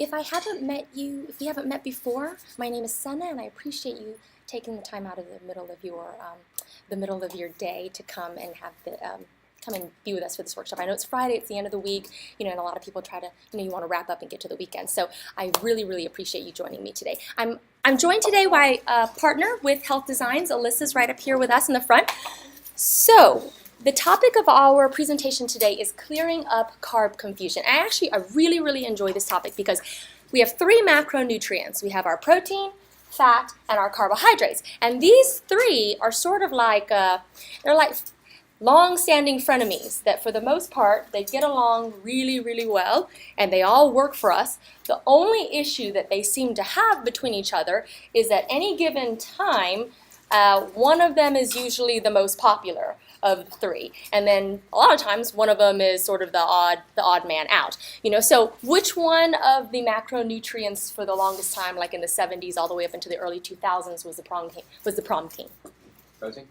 if I haven't met you, if we haven't met before, my name is Seana, and I appreciate you taking the time out of the middle of your day to come and have the come and be with us for this workshop. I know it's Friday, it's the end of the week, and a lot of people try to, you want to wrap up and get to the weekend. So I really, really appreciate you joining me today. I'm joined today by a partner with Health Designs. Alyssa's right up here with us in the front. So the topic of our presentation today is clearing up carb confusion. I really, really enjoy this topic because we have 3 macronutrients. We have our protein, fat, and our carbohydrates. And these 3 are sort of like, they're like long-standing frenemies that for the most part, they get along really, really well, and they all work for us. The only issue that they seem to have between each other is at any given time, one of them is usually the most popular of the 3, and then a lot of times one of them is sort of the odd man out. So which one of the macronutrients for the longest time, like in the 70s all the way up into the early 2000s, was the prom king? Protein?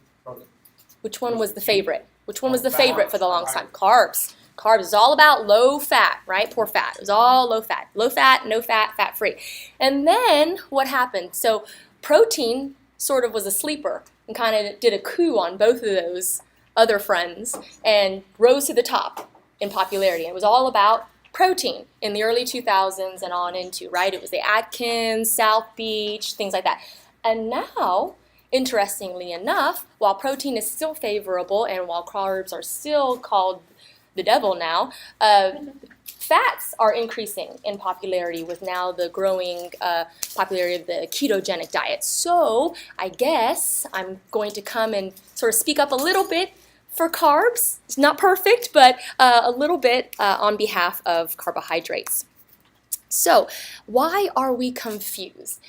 Which one was the favorite? Which one was the favorite for the longest time? Carbs. Carbs is all about low fat, right? Poor fat. It was all low fat. Low fat, no fat, fat free. And then what happened? So protein sort of was a sleeper and kind of did a coup on both of those other friends and rose to the top in popularity. It was all about protein in the early 2000s and on into, right? It was the Atkins, South Beach, things like that. And now, interestingly enough, while protein is still favorable and while carbs are still called the devil now, fats are increasing in popularity with now the growing popularity of the ketogenic diet. So I guess I'm going to come and sort of speak up a little bit for carbs. It's not perfect, but a little bit on behalf of carbohydrates. So why are we confused?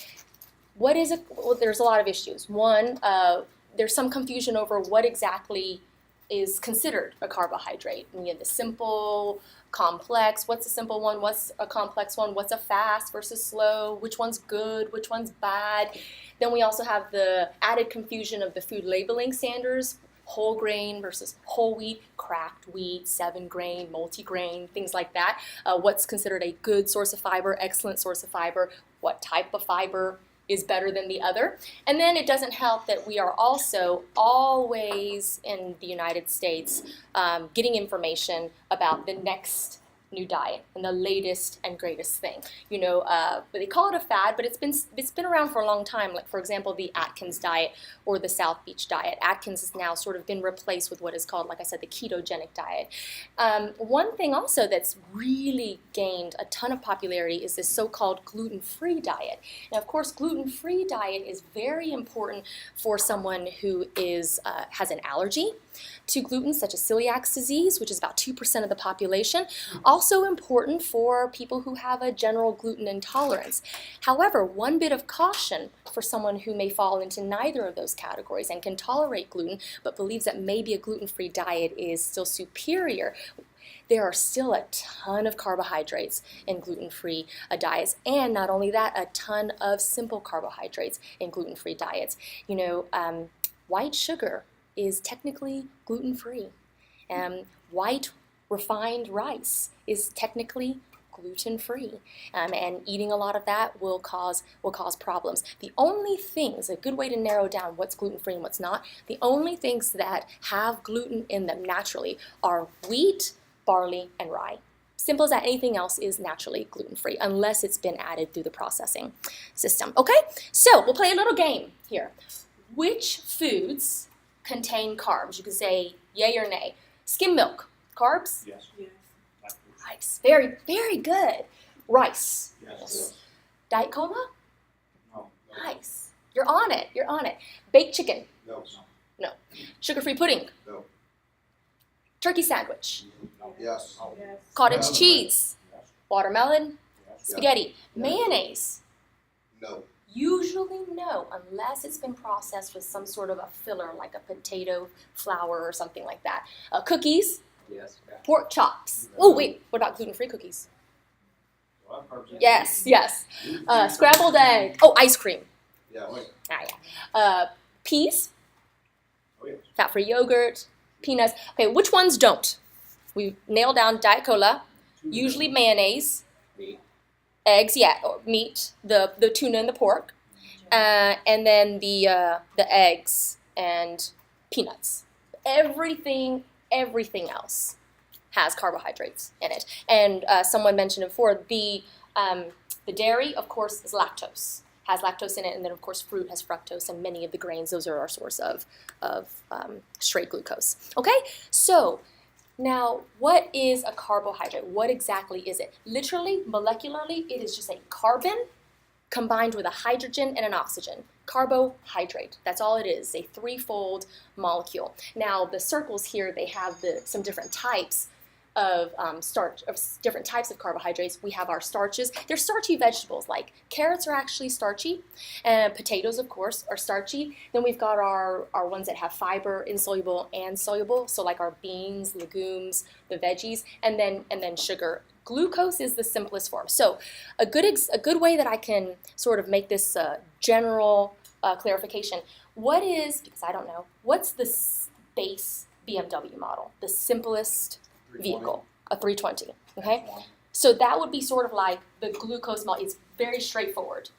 What is it? Well, there's a lot of issues. One, there's some confusion over what exactly is considered a carbohydrate. We have the simple, complex. What's a simple one? What's a complex one? What's a fast versus slow? Which one's good? Which one's bad? Then we also have the added confusion of the food labeling standards. Whole grain versus whole wheat, cracked wheat, 7-grain, multigrain, things like that. What's considered a good source of fiber, excellent source of fiber? What type of fiber is better than the other? And then it doesn't help that we are also always in the United States getting information about the next new diet and the latest and greatest thing. But they call it a fad, but it's been around for a long time. Like, for example, the Atkins diet or the South Beach diet. Atkins has now sort of been replaced with what is called, like I said, the ketogenic diet. One thing also that's really gained a ton of popularity is this so-called gluten-free diet. Now, of course, gluten-free diet is very important for someone who has an allergy to gluten, such as celiac disease, which is about 2% of the population. Also important for people who have a general gluten intolerance. However, one bit of caution for someone who may fall into neither of those categories and can tolerate gluten, but believes that maybe a gluten-free diet is still superior. There are still a ton of carbohydrates in gluten-free diets, and not only that, a ton of simple carbohydrates in gluten-free diets. White sugar is technically gluten-free. White refined rice is technically gluten-free, and eating a lot of that will cause problems. The only things, a good way to narrow down what's gluten-free and what's not, the only things that have gluten in them naturally are wheat, barley, and rye. Simple as that. Anything else is naturally gluten-free unless it's been added through the processing system. Okay, so we'll play a little game here. Which foods contain carbs? You can say yay or nay. Skim milk, carbs? Yes. Rice, very, very good. Rice. Yes. Diet Cola? No. Nice. You're on it. Baked chicken? No. No. Sugar-free pudding? No. Turkey sandwich? Yes. Cottage cheese? Yes. Watermelon? Yes. Spaghetti? Mayonnaise? No. Usually no, unless it's been processed with some sort of a filler, like a potato flour or something like that. Cookies? Yes. Pork chops. Oh, wait, what about gluten-free cookies? Yes. Scrambled egg. Oh, ice cream. Yeah. Wait. Peas? Oh, yes. Fat-free yogurt, peanuts. Okay, which ones don't? We nailed down Diet Cola, usually mayonnaise, Meat. Eggs, yeah, or meat, the tuna and the pork, and then the eggs and peanuts. Everything else has carbohydrates in it. And someone mentioned before, the dairy, of course, is lactose, has lactose in it, and then of course fruit has fructose, and many of the grains, those are our source of straight glucose. Okay, so now what is a carbohydrate? What exactly is it? Literally, molecularly, it is just a carbon combined with a hydrogen and an oxygen. Carbohydrate, that's all it is, a threefold molecule. Now the circles here, they have some different types of starch, of different types of carbohydrates. We have our starches. They're starchy vegetables, like carrots are actually starchy, and potatoes, of course, are starchy. Then we've got our ones that have fiber, insoluble and soluble, so like our beans, legumes, the veggies, and then sugar. Glucose is the simplest form. So a good way that I can sort of make this general clarification, because I don't know, what's the base BMW model, the simplest vehicle, a 320, okay? So that would be sort of like the glucose model. It's very straightforward.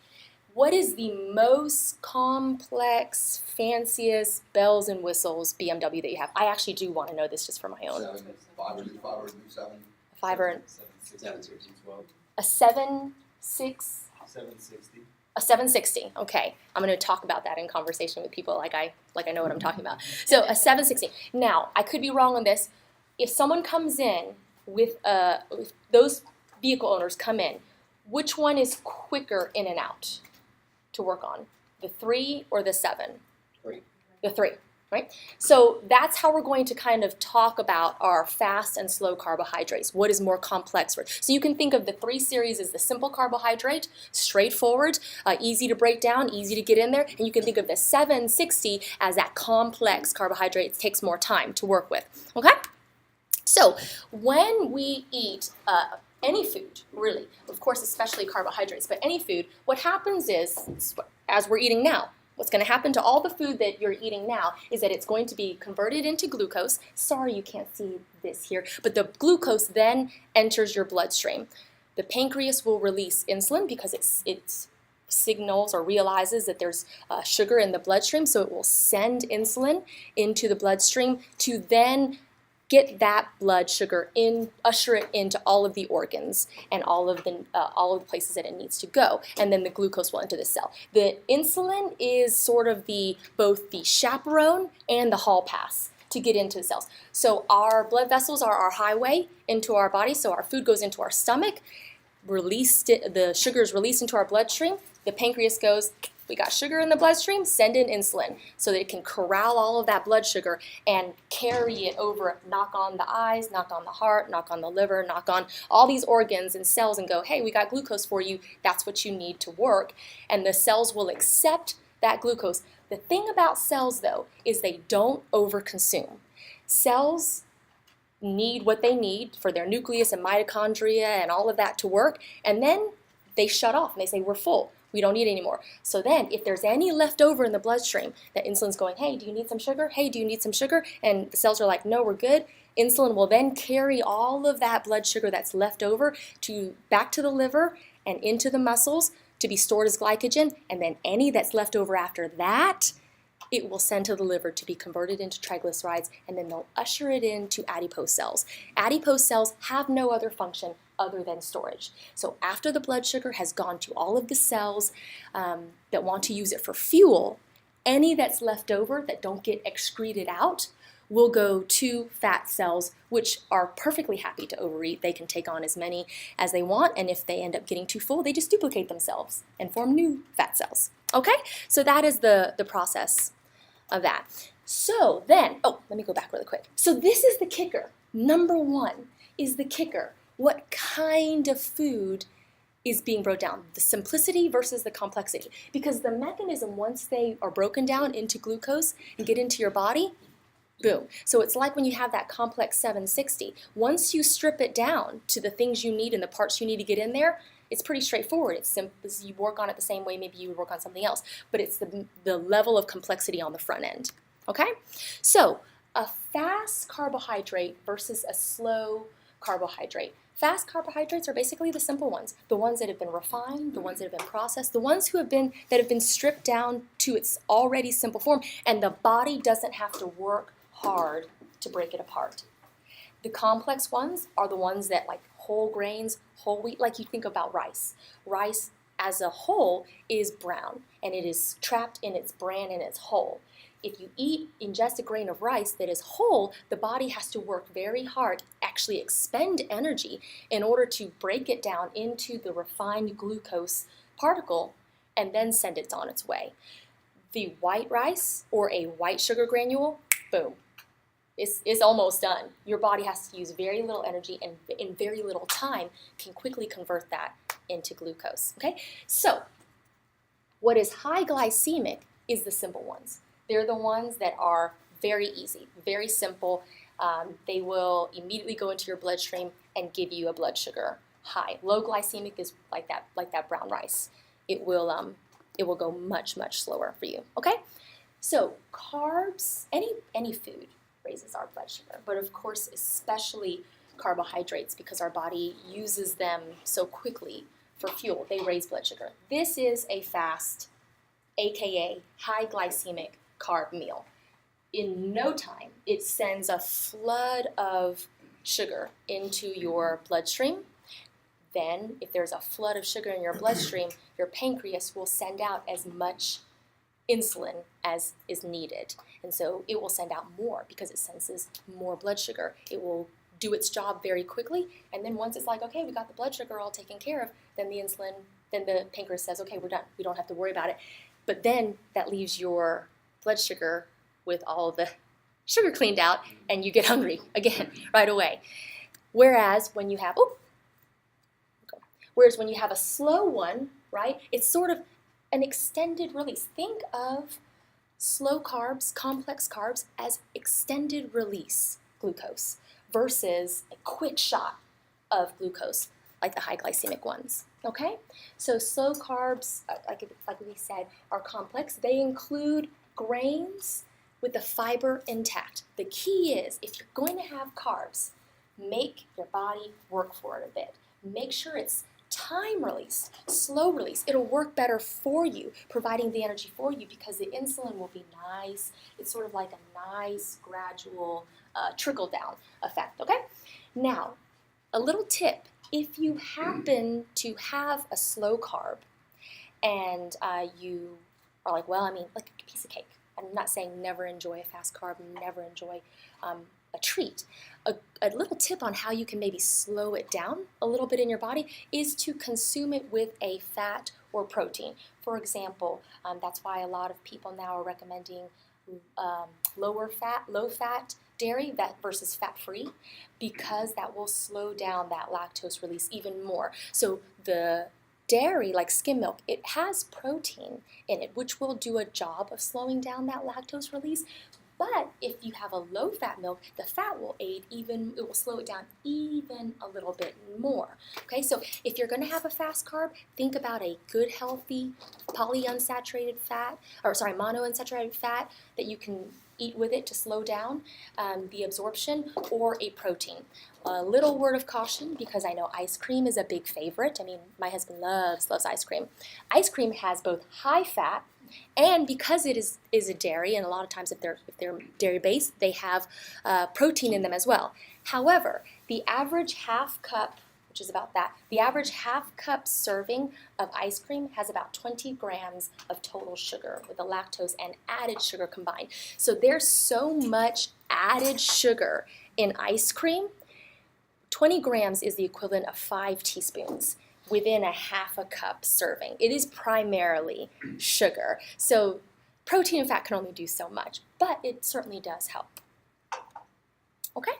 What is the most complex, fanciest bells and whistles BMW that you have? I actually do want to know this just for my own. A 760. A 760. Okay, I'm going to talk about that in conversation with people like I know what I'm talking about. So a 760. Now I could be wrong on this. If someone comes in with if those vehicle owners come in, which one is quicker in and out to work on? The 3 or the 7? 3. The 3, right? So that's how we're going to kind of talk about our fast and slow carbohydrates. What is more complex? So you can think of the 3 series as the simple carbohydrate, straightforward, easy to break down, easy to get in there. And you can think of the 760 as that complex carbohydrate. It takes more time to work with, okay? So when we eat any food, really, of course, especially carbohydrates, but any food, what happens is, as we're eating now, what's going to happen to all the food that you're eating now is that it's going to be converted into glucose. Sorry you can't see this here, but the glucose then enters your bloodstream. The pancreas will release insulin because it signals or realizes that there's sugar in the bloodstream, so it will send insulin into the bloodstream to then get that blood sugar in, usher it into all of the organs and all of the places that it needs to go, and then the glucose will enter the cell. The insulin is sort of both the chaperone and the hall pass to get into the cells. So our blood vessels are our highway into our body. So our food goes into our stomach, the sugar is released into our bloodstream. The pancreas goes, we got sugar in the bloodstream, send in insulin so that it can corral all of that blood sugar and carry it over, knock on the eyes, knock on the heart, knock on the liver, knock on all these organs and cells and go, hey, we got glucose for you. That's what you need to work. And the cells will accept that glucose. The thing about cells, though, is they don't overconsume. Cells need what they need for their nucleus and mitochondria and all of that to work, and then they shut off and they say, we're full. We don't need any more. So then if there's any left over in the bloodstream, that insulin's going, hey, do you need some sugar? Hey, do you need some sugar? And the cells are like, no, we're good. Insulin will then carry all of that blood sugar that's left over back to the liver and into the muscles to be stored as glycogen. And then any that's left over after that, it will send to the liver to be converted into triglycerides, and then they'll usher it into adipose cells. Adipose cells have no other function other than storage. So after the blood sugar has gone to all of the cells that want to use it for fuel, any that's left over that don't get excreted out will go to fat cells, which are perfectly happy to overeat. They can take on as many as they want, and if they end up getting too full, they just duplicate themselves and form new fat cells. Okay? So that is the process of that. So then, let me go back really quick. So this is the kicker. Number 1 is the kicker. What kind of food is being broken down? The simplicity versus the complexity. Because the mechanism, once they are broken down into glucose and get into your body, boom. So it's like when you have that complex 760. Once you strip it down to the things you need and the parts you need to get in there, it's pretty straightforward. It's simple. You work on it the same way maybe you would work on something else, but it's the level of complexity on the front end. Okay? So a fast carbohydrate versus a slow carbohydrate. Fast carbohydrates are basically the simple ones, the ones that have been refined, the ones that have been processed, the ones that have been stripped down to its already simple form, and the body doesn't have to work hard to break it apart. The complex ones are the ones that, like whole grains, whole wheat, like you think about rice. Rice as a whole is brown, and it is trapped in its bran and its hull. If you ingest a grain of rice that is whole, the body has to work very hard, actually expend energy in order to break it down into the refined glucose particle and then send it on its way. The white rice or a white sugar granule, boom, it's almost done. Your body has to use very little energy and in very little time can quickly convert that into glucose, okay? So what is high glycemic is the simple ones. They're the ones that are very easy, very simple. They will immediately go into your bloodstream and give you a blood sugar high. Low glycemic is like that brown rice. It will go much, much slower for you. Okay? So carbs, any food raises our blood sugar, but of course especially carbohydrates because our body uses them so quickly for fuel. They raise blood sugar. This is a fast, aka high glycemic carb meal. In no time, it sends a flood of sugar into your bloodstream. Then, if there's a flood of sugar in your bloodstream, your pancreas will send out as much insulin as is needed. And so it will send out more because it senses more blood sugar. It will do its job very quickly, and then once it's like, okay, we got the blood sugar all taken care of, then the pancreas says, okay, we're done. We don't have to worry about it. But then that leaves your blood sugar with all the sugar cleaned out, and you get hungry again right away. Whereas when you have a slow one, right, it's sort of an extended release. Think of slow carbs, complex carbs, as extended release glucose versus a quick shot of glucose like the high glycemic ones. Okay? So slow carbs, like we said, are complex. They include grains with the fiber intact. The key is, if you're going to have carbs, make your body work for it a bit. Make sure it's time release, slow release. It'll work better for you, providing the energy for you because the insulin will be nice. It's sort of like a nice gradual trickle down effect, okay? Now, a little tip. If you happen to have a slow carb and you are like, well, I mean, like a piece of cake. I'm not saying never enjoy a fast carb, never enjoy a treat. A little tip on how you can maybe slow it down a little bit in your body is to consume it with a fat or protein. For example, that's why a lot of people now are recommending low fat dairy versus fat-free, because that will slow down that lactose release even more. So the dairy, like skim milk, it has protein in it, which will do a job of slowing down that lactose release. But if you have a low-fat milk, the fat will it will slow it down even a little bit more. Okay, so if you're going to have a fast carb, think about a good, healthy monounsaturated fat that you can eat with it to slow down the absorption, or a protein. A little word of caution, because I know ice cream is a big favorite. I mean, my husband loves ice cream. Ice cream has both high fat, and because it is a dairy, and a lot of times if they're dairy based, they have protein in them as well. However, the average half cup, which is about that, the average half cup serving of ice cream has about 20 grams of total sugar with the lactose and added sugar combined. So there's so much added sugar in ice cream. 20 grams is the equivalent of 5 teaspoons within a half a cup serving. It is primarily sugar. So protein and fat can only do so much, but it certainly does help. Okay?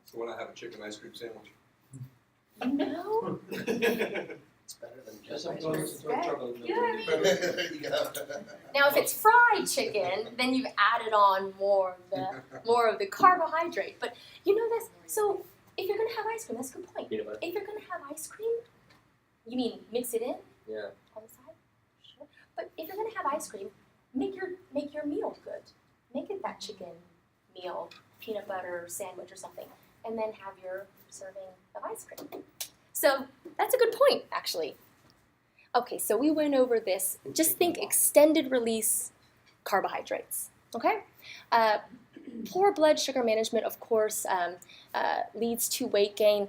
So when I have a chicken ice cream sandwich? No. It's better than just ice cream. Now, if it's fried chicken, then you've added on more of the carbohydrate. But you know this. So if you're gonna have ice cream, that's a good point. If you're gonna have ice cream, you mean mix it in? Yeah. On the side? Sure. But if you're gonna have ice cream, make your meal good. Make it that chicken meal, peanut butter sandwich or something, and then have your serving of ice cream. So that's a good point, actually. Okay, so we went over this. Just think extended release carbohydrates, okay? Poor blood sugar management, of course, leads to weight gain.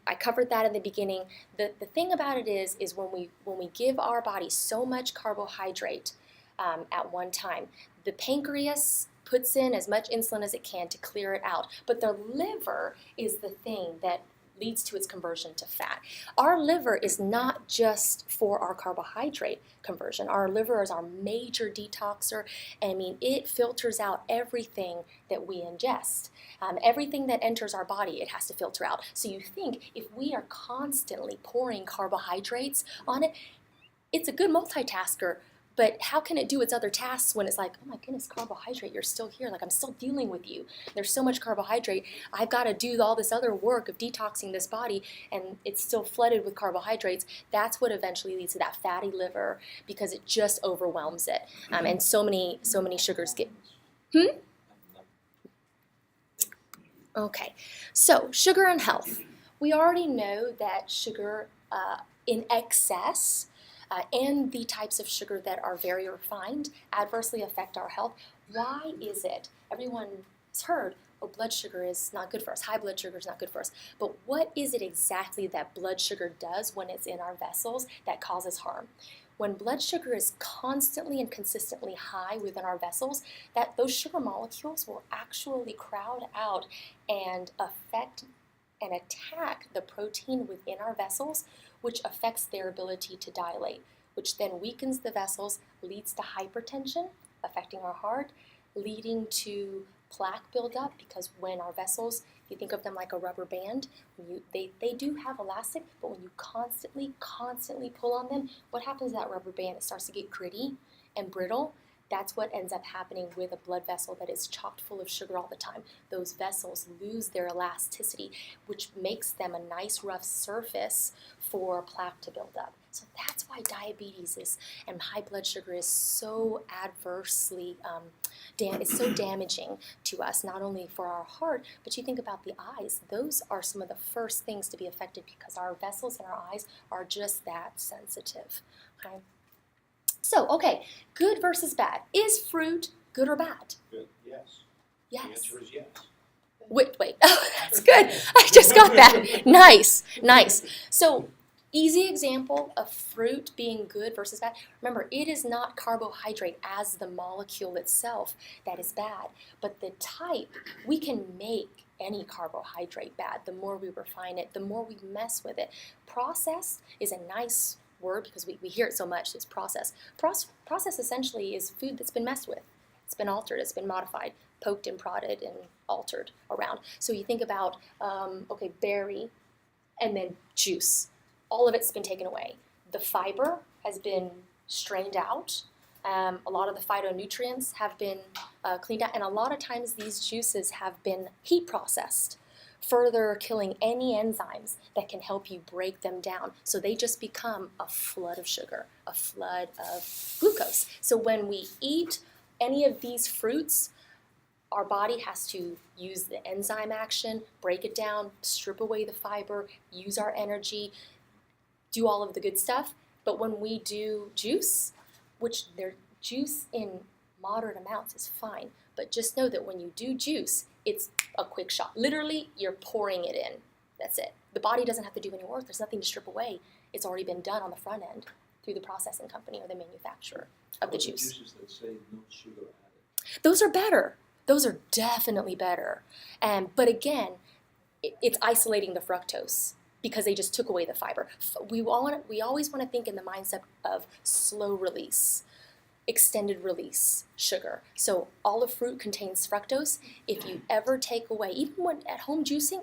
I covered that in the beginning. The thing about it is when we give our body so much carbohydrate at one time, the pancreas puts in as much insulin as it can to clear it out. But the liver is the thing that leads to its conversion to fat. Our liver is not just for our carbohydrate conversion. Our liver is our major detoxer. I mean, it filters out everything that we ingest. Everything that enters our body, it has to filter out. So you think if we are constantly pouring carbohydrates on it, it's a good multitasker. But how can it do its other tasks when it's like, oh my goodness, carbohydrate, you're still here. Like, I'm still dealing with you. There's so much carbohydrate. I've got to do all this other work of detoxing this body, and it's still flooded with carbohydrates. That's what eventually leads to that fatty liver, because it just overwhelms it. And so many sugars get... Okay, so sugar and health. We already know that sugar in excess and the types of sugar that are very refined adversely affect our health. Why is it? Everyone has heard, oh, blood sugar is not good for us. High blood sugar is not good for us. But what is it exactly that blood sugar does when it's in our vessels that causes harm? When blood sugar is constantly and consistently high within our vessels, those sugar molecules will actually crowd out and affect and attack the protein within our vessels, which affects their ability to dilate, which then weakens the vessels, leads to hypertension, affecting our heart, leading to plaque buildup, because when our vessels, if you think of them like a rubber band, they do have elastic, but when you constantly pull on them, what happens to that rubber band? It starts to get gritty and brittle. That's what ends up happening with a blood vessel that is chocked full of sugar all the time. Those vessels lose their elasticity, which makes them a nice rough surface for plaque to build up. So that's why diabetes and high blood sugar is so adversely, it's so damaging to us, not only for our heart, but you think about the eyes. Those are some of the first things to be affected because our vessels in our eyes are just that sensitive. Okay? So, okay, good versus bad. Is fruit good or bad? Good. Yes. Yes. The answer is yes. Wait. Oh, that's good. I just got that. Nice. So, easy example of fruit being good versus bad. Remember, it is not carbohydrate as the molecule itself that is bad, but the type. We can make any carbohydrate bad. The more we refine it, the more we mess with it. Processed is a nice word because we hear it so much. It's process. Process essentially is food that's been messed with. It's been altered. It's been modified, poked and prodded and altered around. So you think about, berry and then juice. All of it's been taken away. The fiber has been strained out. A lot of the phytonutrients have been cleaned out. And a lot of times these juices have been heat processed, further killing any enzymes that can help you break them down. So they just become a flood of sugar, a flood of glucose. So when we eat any of these fruits, our body has to use the enzyme action, break it down, strip away the fiber, use our energy, do all of the good stuff. But when we do juice, which their juice in moderate amounts is fine, but just know that when you do juice, it's a quick shot. Literally, you're pouring it in. That's it. The body doesn't have to do any work. There's nothing to strip away. It's already been done on the front end through the processing company or the manufacturer of the juice. The juices that say no sugar added. Those are better. Those are definitely better. But again, it's isolating the fructose because they just took away the fiber. We always want to think in the mindset of slow release, extended release sugar. So olive fruit contains fructose. If you ever take away, even when at home juicing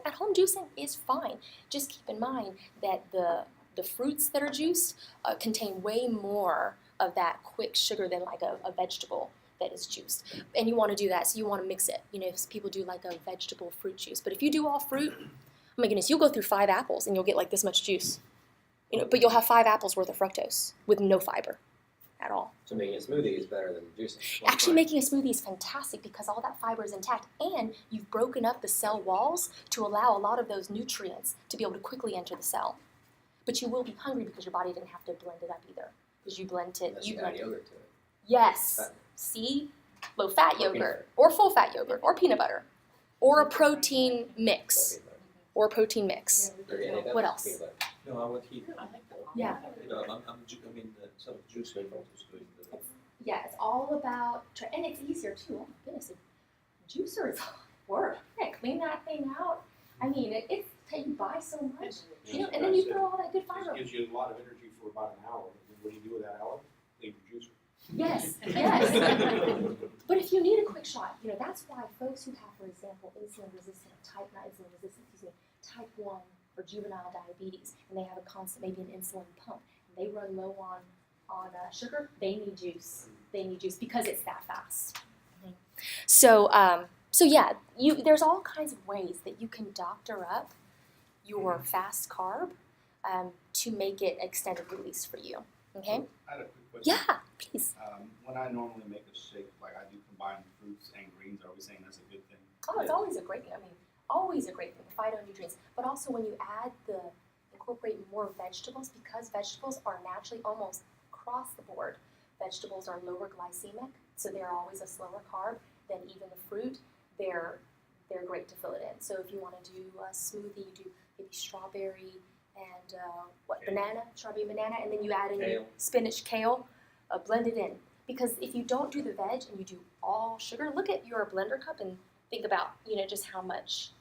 is fine. Just keep in mind that the fruits that are juiced contain way more of that quick sugar than like a vegetable that is juiced. And you want to do that, so you want to mix it. You know, if people do like a vegetable fruit juice. But if you do all fruit, oh my goodness, you'll go through 5 apples and you'll get like this much juice. You know, but you'll have 5 apples worth of fructose with no fiber at all. So making a smoothie is better than juicing. Actually, making a smoothie is fantastic because all that fiber is intact, and you've broken up the cell walls to allow a lot of those nutrients to be able to quickly enter the cell. But you will be hungry because your body didn't have to blend it up either. Because you blend it. Unless you add yogurt to it. Yes. Fat. See? Low-fat Or peanut yogurt. Or full-fat yogurt. Or peanut butter. Or a protein mix. Or a protein mix. What else? Peanut butter. No, I would heat. Yeah. No, some juice makers is doing the. Yeah, it's all about, and it's easier too. Oh my goodness, a juicer is work. Yeah, clean that thing out. I mean, it's you buy so much, and then you throw all that good fiber. It gives you a lot of energy for about an hour. And what do you do with that hour? Leave your juicer. Yes, yes. But if you need a quick shot, that's why folks who have, for example, insulin resistant, type 1 or juvenile diabetes, and they have a constant, maybe an insulin pump, and they run low on sugar, they need juice. They need juice because it's that fast. So yeah, there's all kinds of ways that you can doctor up your fast carb to make it extended release for you. Okay? I had a quick question. Yeah, please. When I normally make a shake, like I do combine fruits and greens, are we saying that's a good thing? Oh, it's always a great thing. Always a great thing, phytonutrients. But also when you incorporate more vegetables, because vegetables are naturally almost across the board. Vegetables are lower glycemic, so they're always a slower carb than even the fruit. They're great to fill it in. So if you want to do a smoothie, you do maybe strawberry and strawberry banana, and then you add in your spinach, kale, blend it in. Because if you don't do the veg and you do all sugar, look at your blender cup and think about just how much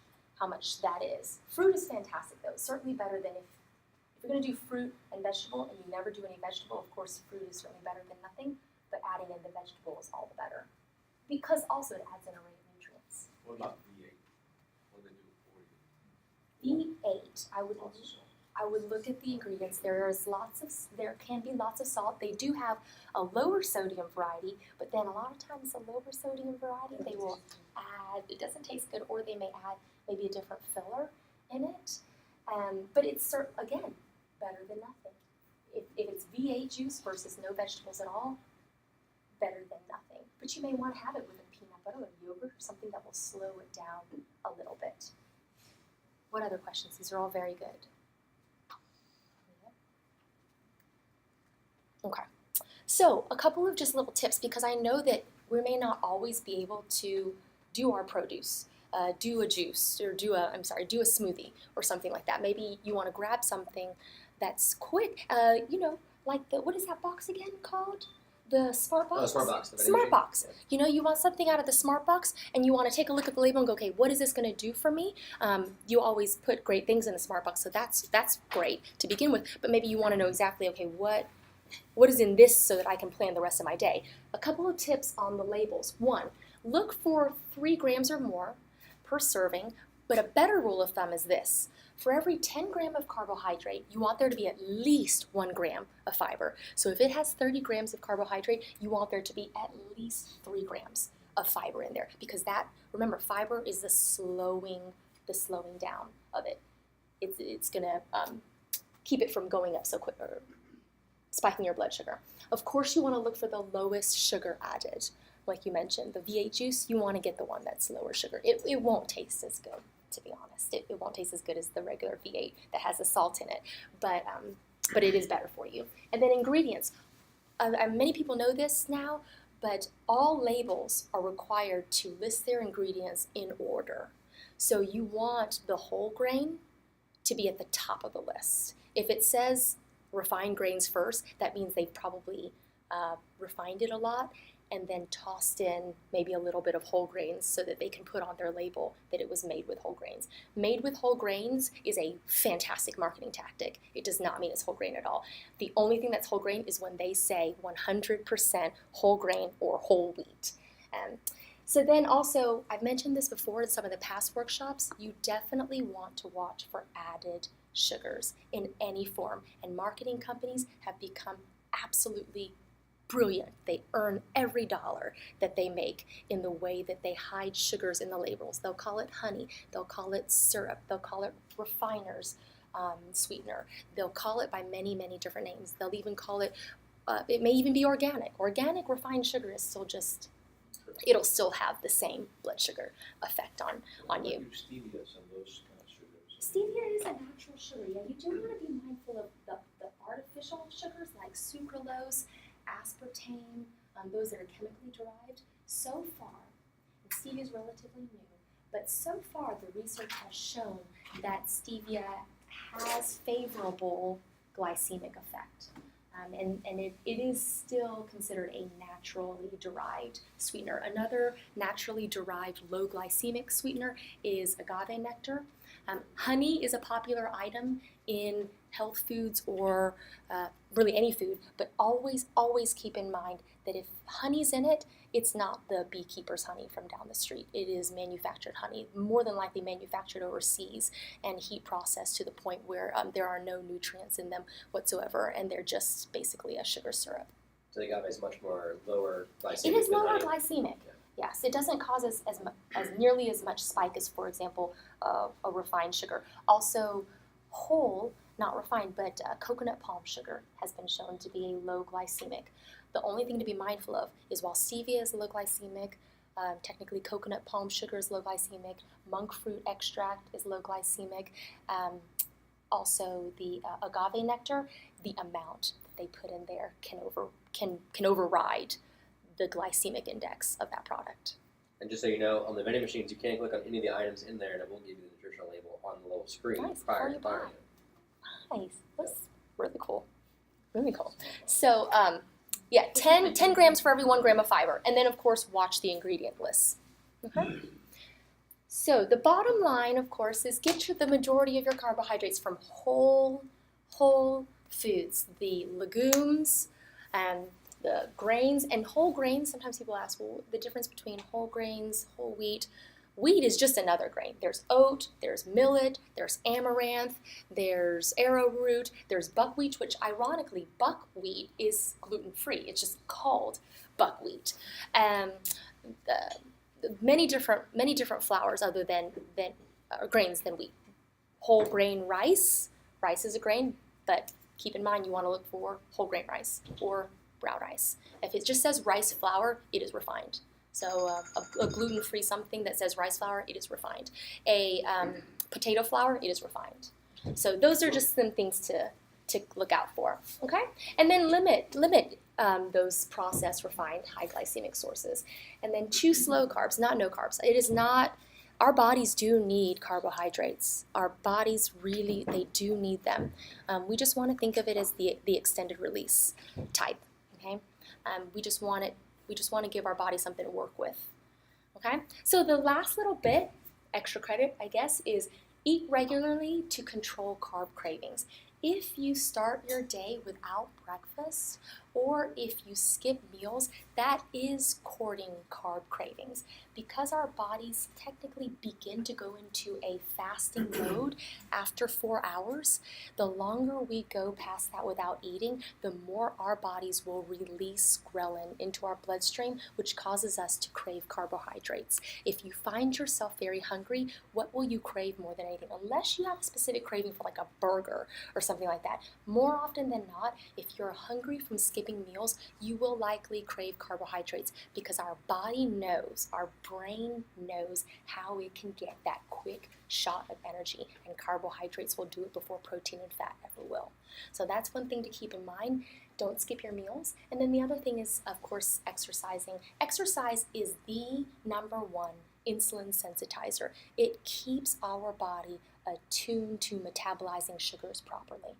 that is. Fruit is fantastic though. It's certainly better than if you're going to do fruit and vegetable and you never do any vegetable. Of course, fruit is certainly better than nothing, but adding in the vegetable is all the better. Because also it adds an array of nutrients. What about V8? What do they do for you? V8, I would look at the ingredients. There can be lots of salt. They do have a lower sodium variety, but then a lot of times the lower sodium variety they will add. It doesn't taste good, or they may add maybe a different filler in it. But it's again better than nothing. If it's V8 juice versus no vegetables at all, better than nothing. But you may want to have it with a peanut butter or yogurt or something that will slow it down a little bit. What other questions? These are all very good. Okay, so a couple of just little tips, because I know that we may not always be able to do our produce, do a juice, or do a smoothie or something like that. Maybe you want to grab something that's quick, like what is that box again called? The Smart Box? Oh, Smart Box. Smart Box. You want something out of the Smart Box, and you want to take a look at the label and go, okay, what is this going to do for me? You always put great things in the Smart Box, so that's great to begin with. But maybe you want to know exactly, okay, what is in this so that I can plan the rest of my day. A couple of tips on the labels. One, look for 3 grams or more per serving, but a better rule of thumb is this. For every 10 grams of carbohydrate, you want there to be at least 1 gram of fiber. So if it has 30 grams of carbohydrate, you want there to be at least 3 grams of fiber in there. Because remember, fiber is the slowing down of it. It's going to keep it from going up so quick, or spiking your blood sugar. Of course, you want to look for the lowest sugar added. Like you mentioned, the V8 juice, you want to get the one that's lower sugar. It won't taste as good, to be honest. It won't taste as good as the regular V8 that has the salt in it, but it is better for you. And then ingredients. Many people know this now, but all labels are required to list their ingredients in order. So you want the whole grain to be at the top of the list. If it says refined grains first, that means they've probably refined it a lot and then tossed in maybe a little bit of whole grains so that they can put on their label that it was made with whole grains. Made with whole grains is a fantastic marketing tactic. It does not mean it's whole grain at all. The only thing that's whole grain is when they say 100% whole grain or whole wheat. So then also, I've mentioned this before in some of the past workshops, you definitely want to watch for added sugars in any form. And marketing companies have become absolutely brilliant. They earn every dollar that they make in the way that they hide sugars in the labels. They'll call it honey. They'll call it syrup. They'll call it refiner's sweetener. They'll call it by many, many different names. They'll even call it, it may even be organic. Organic refined sugar is still just, it'll still have the same blood sugar effect on you. Do stevia, some of those kind of sugars. Stevia is a natural sugar. Yeah, you do want to be mindful of the artificial sugars like sucralose, aspartame, those that are chemically derived. So far, and stevia is relatively new, but so far the research has shown that stevia has favorable glycemic effect. And it is still considered a naturally derived sweetener. Another naturally derived low glycemic sweetener is agave nectar. Honey is a popular item in health foods or really any food, but always keep in mind that if honey's in it, it's not the beekeeper's honey from down the street. It is manufactured honey, more than likely manufactured overseas and heat processed to the point where there are no nutrients in them whatsoever, and they're just basically a sugar syrup. So the agave is much more lower glycemic. It is than lower honey. glycemic. Yeah. Yes, it doesn't cause as nearly as much spike as, for example, a refined sugar. Also, whole, not refined, but coconut palm sugar has been shown to be a low glycemic. The only thing to be mindful of is while stevia is low glycemic, technically coconut palm sugar is low glycemic, monk fruit extract is low glycemic, also the agave nectar, the amount that they put in there can override the glycemic index of that product. And just so you know, on the vending machines, you can't click on any of the items in there, and it will give you the nutritional label on the little screen Nice, prior to before you buying buy. it. Nice. That's really cool. Really cool. So, yeah, 10 grams for every 1 gram of fiber. And then, of course, watch the ingredient list. Okay? So the bottom line, of course, is get the majority of your carbohydrates from whole foods. The legumes, the grains, and whole grains. Sometimes people ask, well, the difference between whole grains, whole wheat. Wheat is just another grain. There's oat, there's millet, there's amaranth, there's arrowroot, there's buckwheat, which ironically, buckwheat is gluten-free. It's just called buckwheat. Many different flours other than grains than wheat. Whole grain rice. Rice is a grain, but keep in mind you want to look for whole grain rice or brown rice. If it just says rice flour, it is refined. So a gluten-free something that says rice flour, it is refined. A potato flour, it is refined. So those are just some things to look out for, okay? And then limit those processed, refined, high glycemic sources. And then choose slow carbs, not no carbs. It is not, our bodies do need carbohydrates. Our bodies really, they do need them. We just want to think of it as the extended release type, okay? We just want to give our body something to work with, okay? So the last little bit, extra credit, I guess, is eat regularly to control carb cravings. If you start your day without breakfast, or if you skip meals, that is courting carb cravings. Because our bodies technically begin to go into a fasting mode after 4 hours, the longer we go past that without eating, the more our bodies will release ghrelin into our bloodstream, which causes us to crave carbohydrates. If you find yourself very hungry, what will you crave more than anything? Unless you have a specific craving for like a burger or something like that. More often than not, if you're hungry from skipping meals, you will likely crave carbohydrates because our body knows, our brain knows how it can get that quick shot of energy, and carbohydrates will do it before protein and fat ever will. So that's one thing to keep in mind. Don't skip your meals. And then the other thing is, of course, exercising. Exercise is the #1 insulin sensitizer. It keeps our body attuned to metabolizing sugars properly.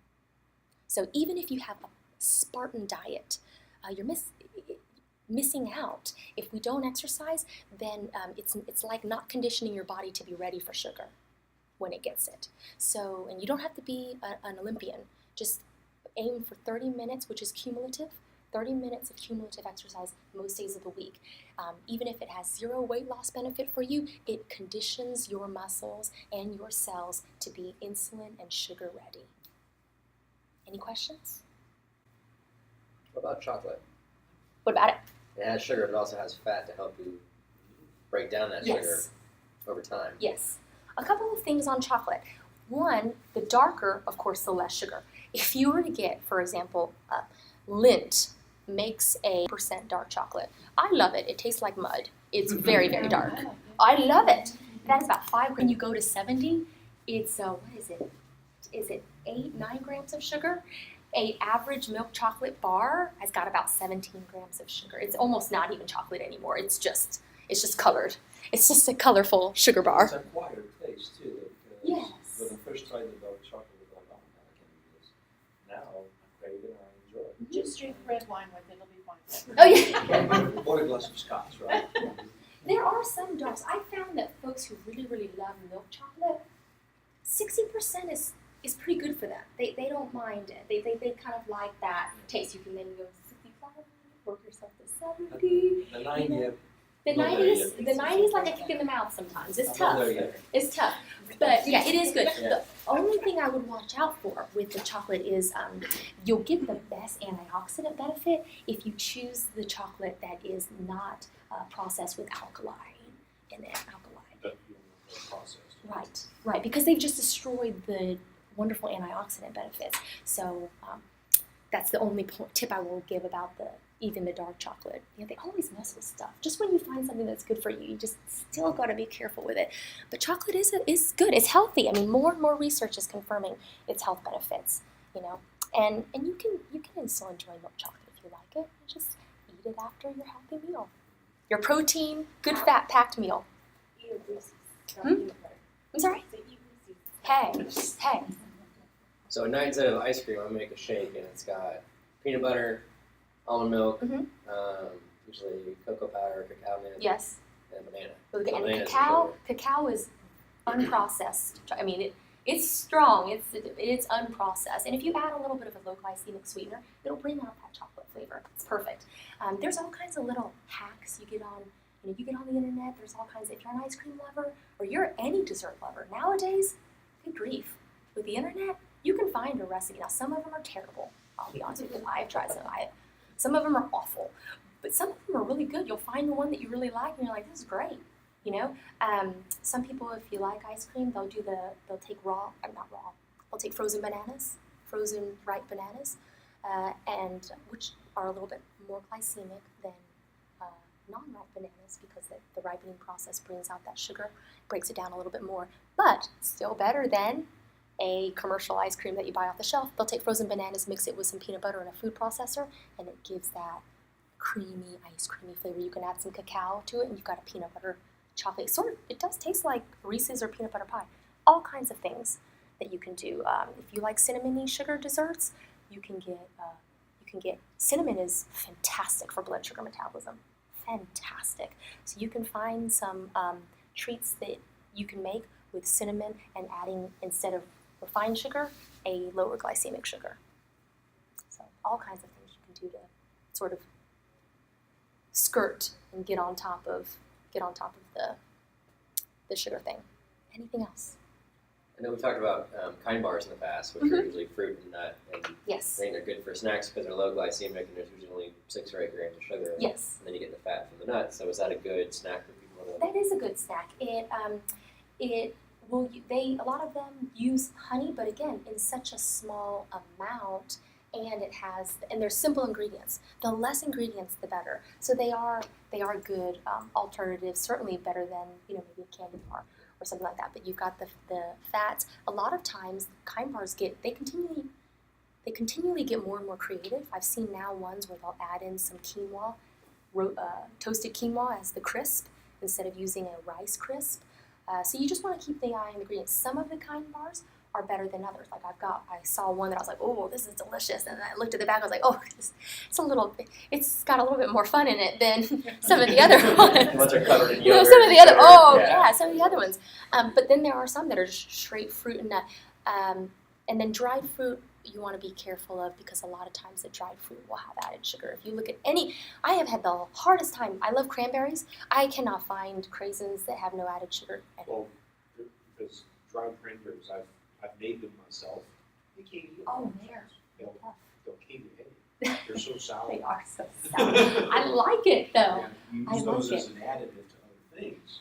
So even if you have a Spartan diet, you're missing out. If we don't exercise, then it's like not conditioning your body to be ready for sugar when it gets it. So, and you don't have to be an Olympian. Just aim for 30 minutes, which is cumulative. 30 minutes of cumulative exercise most days of the week. Even if it has 0 weight loss benefit for you, it conditions your muscles and your cells to be insulin and sugar ready. Any questions? What about chocolate? What about it? It has sugar, but it also has fat to help you break down that sugar over time. Yes. A couple of things on chocolate. One, the darker, of course, the less sugar. If you were to get, for example, Lindt makes a % dark chocolate. I love it. It tastes like mud. It's very, very dark. I love it. That is about 5. When you go to 70, It's what is it? Is it 8-9 grams of sugar? A average milk chocolate bar has got about 17 grams of sugar. It's almost not even chocolate anymore. It's just colored. It's just a colorful sugar bar. It's acquired taste too. Because Yes. when I first tried the dark chocolate, I was like, oh, I can't do this. Now I crave it and I enjoy it. Just drink red wine with it, it'll be fine. Oh yeah. Or a glass of scotch, right? There are some darks. I found that folks who really, really love milk chocolate, 60% is pretty good for them. They don't mind it. They kind of like that taste. You can then go 65, work yourself to 70. The 90, The Not there 90s, yet. the 90s like a kick in the mouth sometimes. It's I'm not tough. there yet. It's tough. But yeah, it is good. Yeah. The only thing I would watch out for with the chocolate is you'll get the best antioxidant benefit if you choose the chocolate that is not processed with alkali in it. Alkali. But you know, processed. Right. Because they've just destroyed the wonderful antioxidant benefits. So that's the only tip I will give about even the dark chocolate. You know, they always mess with stuff. Just when you find something that's good for you, you just still got to be careful with it. But chocolate is good. It's healthy. I mean, more and more research is confirming its health benefits. You know, and you can still enjoy milk chocolate if you like it. You just eat it after your healthy meal, your protein, good fat packed meal. Eat a Reese's. Hmm? I'm sorry. So eat Reese's. Hey. So at night instead of ice cream, I make a shake and it's got peanut butter, almond milk, Mhm. usually cocoa powder, cacao nibs, Yes. and banana. And Bananas cacao is unprocessed. I mean, it's strong. It's unprocessed. And if you add a little bit of a low glycemic sweetener, it'll bring out that chocolate flavor. It's perfect. There's all kinds of little hacks you get on. You get on the internet. There's all kinds. If you're an ice cream lover or you're any dessert lover nowadays, good grief, with the internet, you can find a recipe. Now, some of them are terrible. I'll be honest with you. I've tried some. Some of them are awful, but some of them are really good. You'll find the one that you really like, and you're like, this is great. You know, some people, if you like ice cream, they'll take they'll take frozen bananas, frozen ripe bananas, and which are a little bit more glycemic than non-ripe bananas because the ripening process brings out that sugar, breaks it down a little bit more, but still better than a commercial ice cream that you buy off the shelf. They'll take frozen bananas, mix it with some peanut butter and a food processor, and it gives that creamy, ice creamy flavor. You can add some cacao to it, and you've got a peanut butter chocolate. It does taste like Reese's or peanut butter pie. All kinds of things that you can do. If you like cinnamony sugar desserts, you can get cinnamon is fantastic for blood sugar metabolism. Fantastic. So you can find some treats that you can make with cinnamon and adding, instead of refined sugar, a lower glycemic sugar. So all kinds of things you can do to sort of skirt and get on top of the sugar thing. Anything else? I know we talked about kind bars in the past, which are usually fruit and nut, and I Yes. think they're good for snacks because they're low glycemic and there's usually only 6 or 8 grams of sugar. Yes. And then you get the fat from the nuts. So is that a good snack for people? That is a good snack. A lot of them use honey, but again, in such a small amount, and they're simple ingredients. The less ingredients, the better. So they are good alternatives. Certainly better than maybe a candy bar or something like that. But you've got the fats. A lot of times, kind bars continually get more and more creative. I've seen now ones where they'll add in some quinoa, toasted quinoa as the crisp instead of using a rice crisp. So you just want to keep the eye on the ingredients. Some of the kind bars are better than others. Like I saw one that I was like, oh, this is delicious. And I looked at the back, I was like, oh, it's got a little bit more fun in it than some of the other ones. Ones are covered in yogurt. Some of the other, sugar. some of the other ones. But then there are some that are just straight fruit and nut. And then dried fruit, you want to be careful of because a lot of times the dried fruit will have added sugar. If you look at I have had the hardest time. I love cranberries. I cannot find craisins that have no added sugar. Well, because dried cranberries, I've made them myself. We gave you. Oh, there. They'll cave your head. They're so sour. They are so sour. I like it though. And you I use those like as an additive to other things.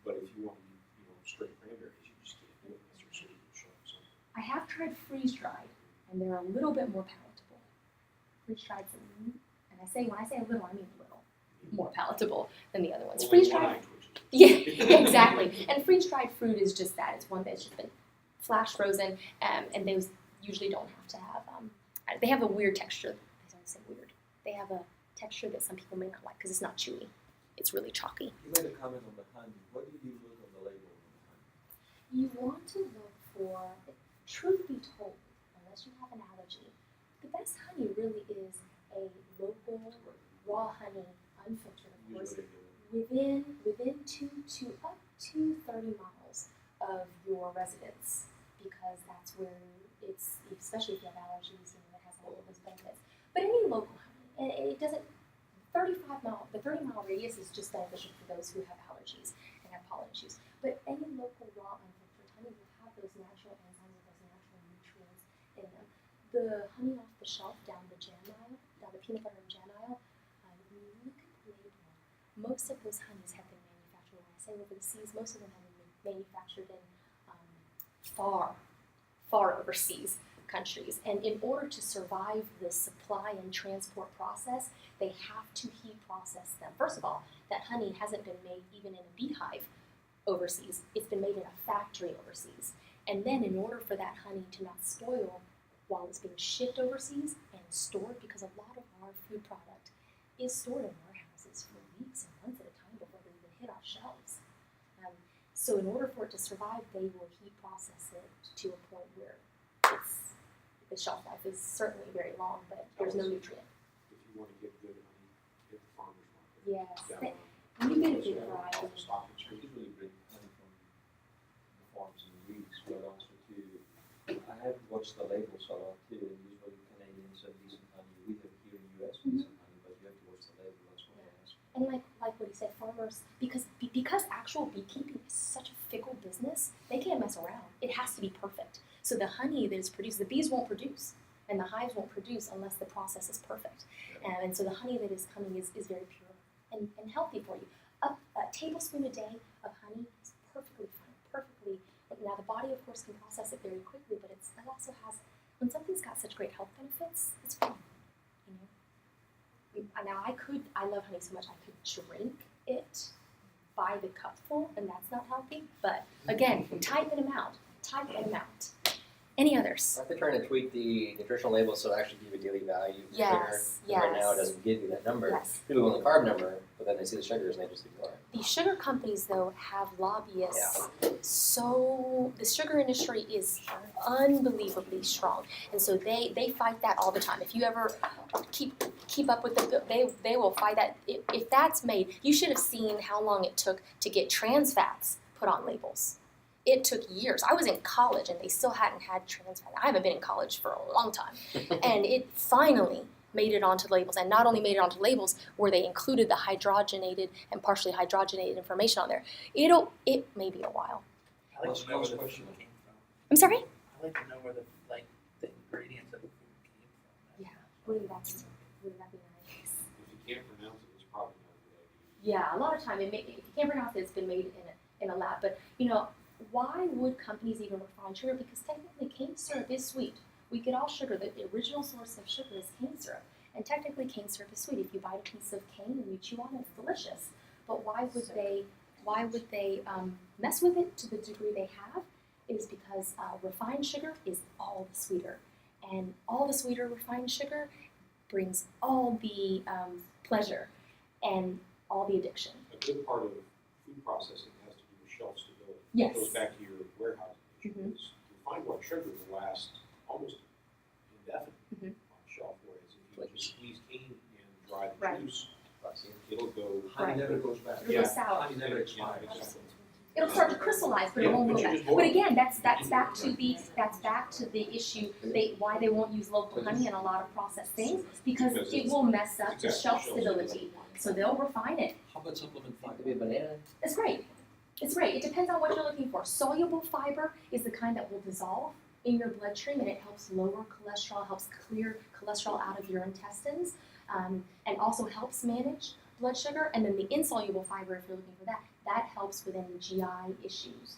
But if you want to eat, straight cranberries, you just can't do it unless you're sweet and sharp. So I have tried freeze-dried, and they're a little bit more palatable. Freeze-dried, and when I say a little, I mean a little more palatable than the other ones. only one Freeze-dried, eye twitches. yeah, exactly. And freeze-dried fruit is just that. It's one that's just been flash frozen, and those usually don't have to have. They have a weird texture. I don't say weird. They have a texture that some people may not like because it's not chewy. It's really chalky. You made a comment on the honey. What do you look on the label on the honey? You want to look for, truth be told, unless you have an allergy, the best honey really is a local raw honey, unfiltered, of course, within 2 to up to 30 miles of your residence, because that's where it's, especially if you have allergies, it has all of those benefits. But any local honey, and it doesn't, the 30-mile radius is just beneficial for those who have allergies and have pollen issues. But any local raw unfiltered honey will have those natural enzymes and those natural nutrients in them. The honey off the shelf down the jam aisle, down the peanut butter and jam aisle, when you look at the label, most of those honeys have been manufactured, when I say over the seas, most of them have been manufactured in far overseas countries. And in order to survive the supply and transport process, they have to heat process them. First of all, that honey hasn't been made even in a beehive overseas. It's been made in a factory overseas. And then in order for that honey to not spoil while it's being shipped overseas and stored, because a lot of our food product is stored in warehouses for weeks and months at a time before they even hit our shelves. So in order for it to survive, they will heat process it to a point where the shelf life is certainly very long, but there's no nutrient. If you want to get good honey, get the farmer's market. Yes. Down You get a off good the variety. stock exchange. You usually bring honey from the farms in Greece, but also too, I haven't watched the labels a lot too, and usually Canadians have decent honey. We have here in the US decent honey, but you have to watch the label, that's why I asked. And like what he said, farmers, because actual beekeeping is such a fickle business, they can't mess around. It has to be perfect. So the honey that is produced, the bees won't produce, and the hives won't produce unless the process is perfect. And so the honey that is coming is very pure and healthy for you. A tablespoon a day of honey is perfectly fine, perfectly. Now the body, of course, can process it very quickly, but it also has, when something's got such great health benefits, it's fine. Now I love honey so much I could drink it by the cupful, and that's not healthy. But again, type an amount. Any others? Aren't they trying to tweak the nutritional label so it actually give you a daily value for sugar? And right now it doesn't give you that number. Yes. People go on the carb number, but then they see the sugars and they just ignore it. The sugar companies, though, have lobbyists. So the sugar industry is unbelievably strong, and so they fight that all the time. If you ever keep up with them, they will fight that. If that's made, you should have seen how long it took to get trans fats put on labels. It took years. I was in college and they still hadn't had trans fat. I haven't been in college for a long time. And it finally made it onto labels. And not only made it onto labels, where they included the hydrogenated and partially hydrogenated information on there. It may be a while. I like to know where the food came from. I'm sorry? I like to know where the ingredients of the food came from. Yeah. Wouldn't that be nice? If you can't pronounce it, it's probably not a good idea. Yeah, a lot of time, if you can't pronounce it, it's been made in a lab. But, why would companies even refine sugar? Because technically cane syrup is sweet. We get all sugar. The original source of sugar is cane syrup. And technically cane syrup is sweet. If you bite a piece of cane and you chew on it, it's delicious. But why would they mess with it to the degree they have? Is because refined sugar is all the sweeter. And all the sweeter refined sugar brings all the pleasure and all the addiction. A good part of food processing has to do with shelf stability. Yes. It goes back to your warehousing issue. Mhm. Refined white sugar will last almost indefinitely Mhm. on the shelf, whereas if you just squeeze cane and dry the Right. juice, it'll go. Honey Right. never goes back. It'll go sour. Honey never expires. Exactly. It'll start to crystallize, but it Yeah, won't but go you back. just boil But it. again, that's back to the issue why they won't use local honey in a lot of processed things, because it will mess up the shelf stability. So they'll refine it. How about supplement It could fiber? be a banana. It's great. It's great. It depends on what you're looking for. Soluble fiber is the kind that will dissolve in your bloodstream, and it helps lower cholesterol, helps clear cholesterol out of your intestines, and also helps manage blood sugar. And then the insoluble fiber, if you're looking for that helps with any GI issues.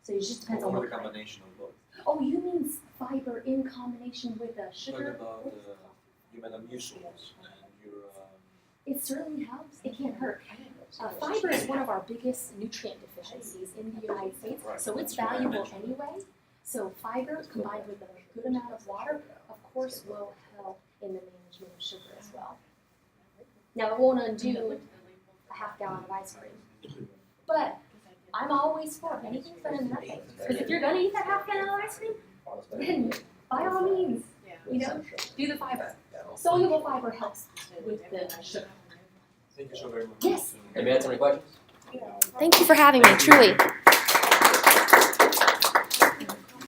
So it just depends on Or what a kind. combination of both. Oh, you mean fiber in combination with the sugar? What about your Metamucils and your It certainly helps. It can't hurt. Fiber is one of our biggest nutrient deficiencies in the United States, so it's valuable anyway. So fiber combined with a good amount of water, of course, will help in the management of sugar as well. Now, it won't undo a half gallon of ice cream, but I'm always for anything's better than nothing. Because if you're gonna eat that half gallon of ice cream, then by all means, you know, do the fiber. Soluble fiber helps with the sugar. Thank you so very much. Yes. Anybody have any questions? Thank you for having me, truly.